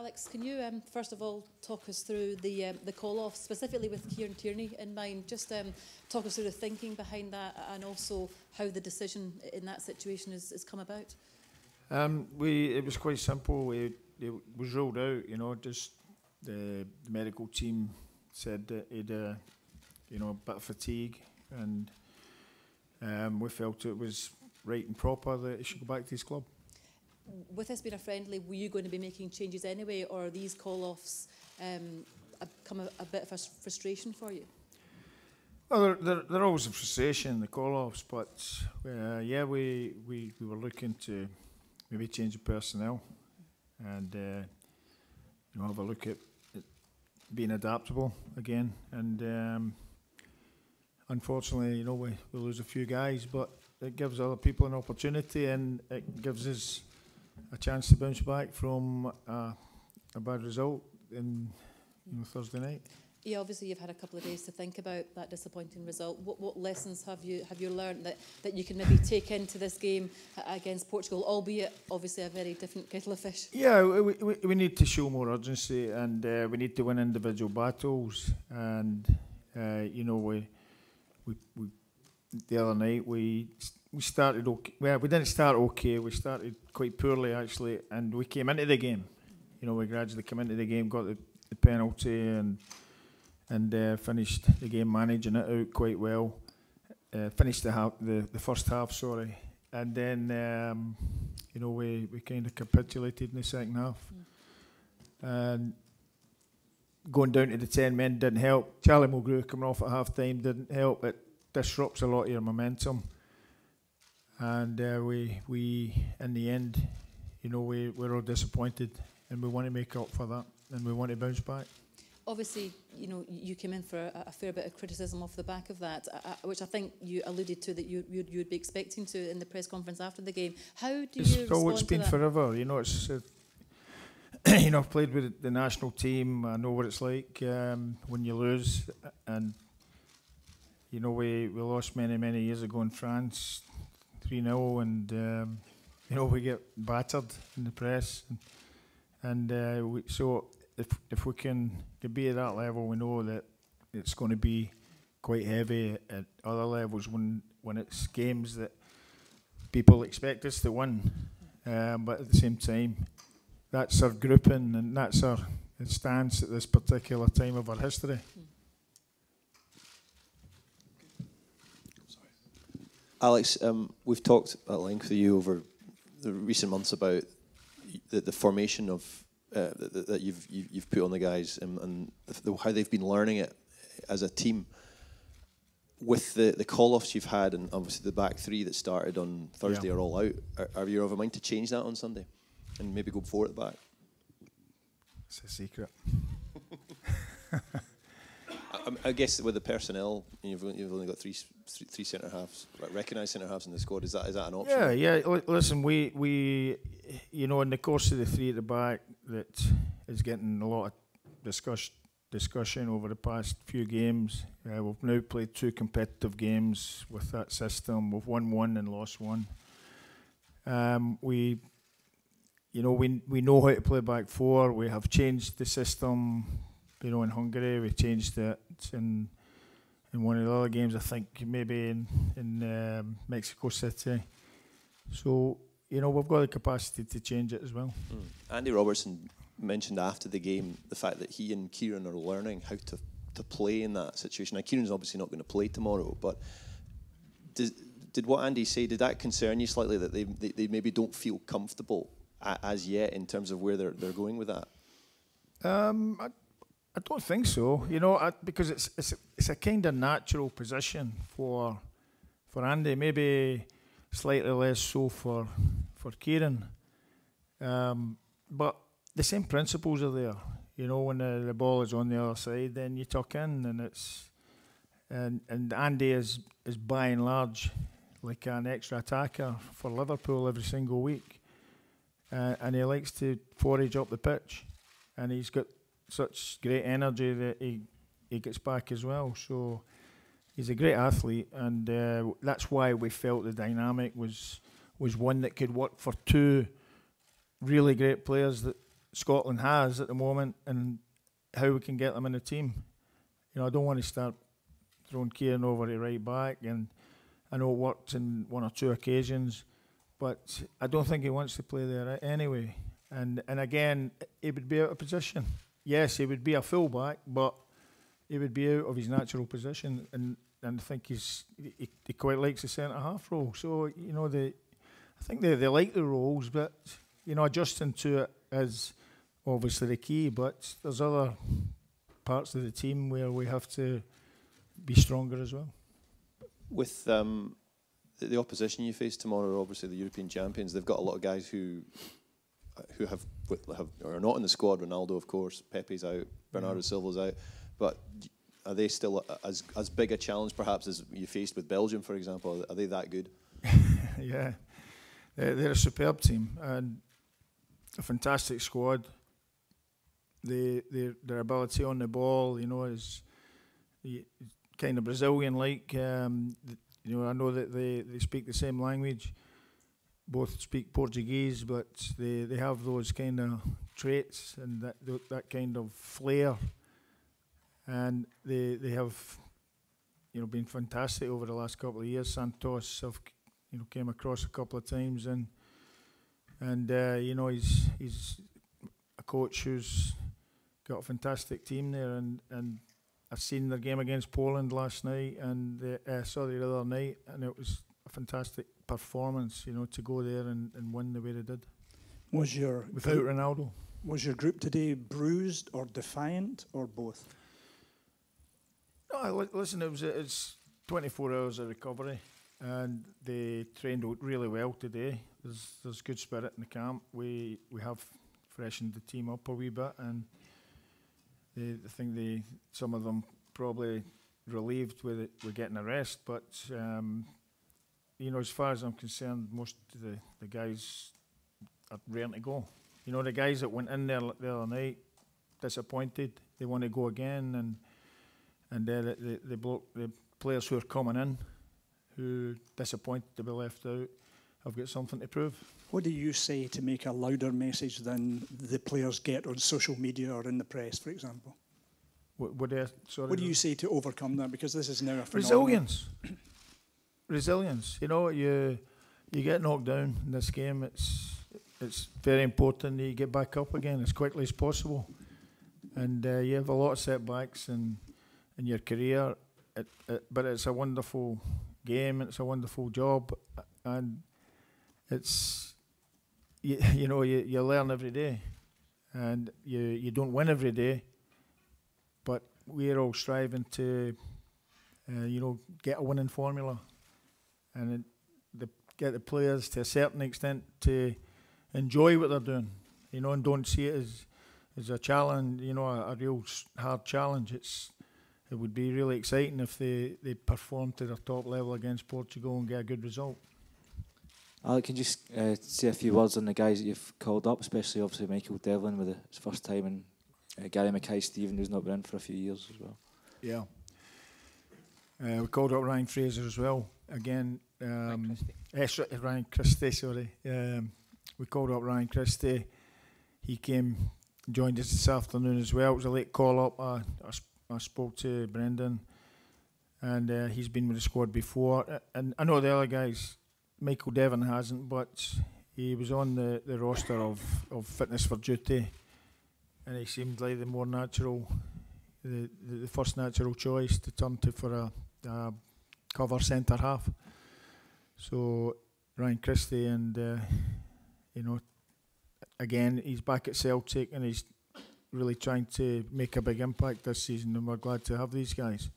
Alex, can you first of all talk us through the call-off, specifically with Kieran Tierney in mind? Just talk us through the thinking behind that, and also how the decision in that situation has come about. It was quite simple. It was ruled out. Just the medical team said that he'd a bit of fatigue, and we felt it was right and proper that he should go back to his club. With this being a friendly, were you going to be making changes anyway, or are these call-offs become a bit of a frustration for you? Well, they're always a frustration, the call-offs, but yeah, we were looking to maybe change the personnel and have a look at being adaptable again. And unfortunately, we lose a few guys, but it gives other people an opportunity, and it gives us a chance to bounce back from a bad result in Thursday night. Yeah, obviously you've had a couple of days to think about that disappointing result. What lessons have you learned that you can maybe take into this game against Portugal, albeit obviously a very different kettle of fish? Yeah, we need to show more urgency, and we need to win individual battles. And we the other night we started okay. Well, we didn't start okay. We started quite poorly actually, and we came into the game. We gradually came into the game, got the penalty, and finished the game managing it out quite well. Finished the first half, sorry, and then we kind of capitulated in the second half. And going down to the 10 men didn't help. Charlie Mulgrew coming off at half time didn't help. It disrupts a lot of your momentum. And we in the end, we're all disappointed, and we want to make up for that, and we want to bounce back. Obviously, you came in for a fair bit of criticism off the back of that, which I think you alluded to that you'd be expecting to in the press conference after the game. How do you respond to that? It's been forever. It's I've played with the national team. I know what it's like when you lose, and we lost many years ago in France, 3-0, and we get battered in the press, and so if we can be at that level, we know that it's going to be quite heavy at other levels when it's games that people expect us to win, but at the same time, that's our grouping and that's our stance at this particular time of our history. Alex, we've talked at length with you over the recent months about the formation of that you've put on the guys, and how they've been learning it as a team. With the call-offs you've had, and obviously the back three that started on Thursday are all out, are you of a mind to change that on Sunday and maybe go 4 at the back? It's a secret. I guess with the personnel, you've only got three centre halves, recognised centre halves in the squad. Is that an option? Yeah. Listen, we in the course of the 3 at the back, that is getting a lot of discussion over the past few games. We've now played 2 competitive games with that system. We've won 1 and lost 1. We know how to play back 4. We have changed the system. In Hungary, we changed it in one of the other games, I think maybe in Mexico City. So, we've got the capacity to change it as well. Andy Robertson mentioned after the game the fact that he and Kieran are learning how to play in that situation. Now, Kieran's obviously not going to play tomorrow, but did what Andy say, did that concern you slightly, that they maybe don't feel comfortable as yet in terms of where they're going with that? I don't think so, because it's a kind of natural position for Andy, maybe slightly less so for Kieran, but the same principles are there. When the ball is on the other side, then you tuck in, and Andy is by and large like an extra attacker for Liverpool every single week, and he likes to forage up the pitch, and he's got such great energy that he gets back as well. So he's a great athlete, and that's why we felt the dynamic was one that could work for 2 really great players that Scotland has at the moment and how we can get them in the team. You know, I don't want to start throwing Kieran over to right back, and I know it worked in 1 or 2 occasions, but I don't think he wants to play there anyway. And again, he would be out of position. Yes, he would be a full-back, but he would be out of his natural position, and I think he quite likes the centre-half role. So, you know, I think they like the roles, but, you know, adjusting to it is obviously the key, but there's other parts of the team where we have to be stronger as well. With the opposition you face tomorrow, obviously the European champions, they've got a lot of guys who are not in the squad. Ronaldo, of course, Pepe's out, Bernardo Silva's out, but are they still as big a challenge perhaps as you faced with Belgium, for example? Are they that good? Yeah, they're a superb team and a fantastic squad. Their ability on the ball, you know, is kind of Brazilian-like. You know, I know that they speak the same language. Both speak Portuguese, but they have those kind of traits and that kind of flair. And they have, you know, been fantastic over the last couple of years. Santos have, you know, came across a couple of times, and you know, he's a coach who's got a fantastic team there, and I've seen their game against Poland last night, and the other night, and it was a fantastic performance, you know, to go there and win the way they did. Without Ronaldo. Was your group today bruised or defiant or both? No, listen, it's 24 hours of recovery, and they trained really well today. There's good spirit in the camp. We have freshened the team up a wee bit, and I think some of them probably relieved with getting a rest, but you know, as far as I'm concerned, most of the guys are raring to go. You know, the guys that went in there the other night, disappointed, they want to go again, and the players who are coming in, who disappointed to be left out, have got something to prove. What do you say to make a louder message than the players get on social media or in the press, for example? What do you say to overcome that? Because this is now a phenomenon. Resilience. Resilience. You know, you get knocked down in this game. It's very important that you get back up again as quickly as possible. And you have a lot of setbacks in your career, but it's a wonderful game. It's a wonderful job, and it's you know, you learn every day, and you don't win every day, but we're all striving to you know, get a winning formula, and get the players to a certain extent to enjoy what they're doing, you know, and don't see it as a challenge, you know, a real hard challenge. It would be really exciting if they perform to their top level against Portugal and get a good result. Alec, can you just say a few words on the guys that you've called up, especially obviously Michael Devlin with his first time, and Gary Mackay-Stephen, who's not been in for a few years as well? Yeah. We called up Ryan Fraser as well. Again, Ryan Christie, sorry. We called up Ryan Christie. He joined us this afternoon as well. It was a late call up. I spoke to Brendan, and he's been with the squad before. And I know the other guys, Michael Devon hasn't, but he was on the roster of fitness for duty, and he seemed like the more natural, the first natural choice to turn to for a cover centre half. So Ryan Christie, and you know, again, he's back at Celtic and he's really trying to make a big impact this season, and we're glad to have these guys.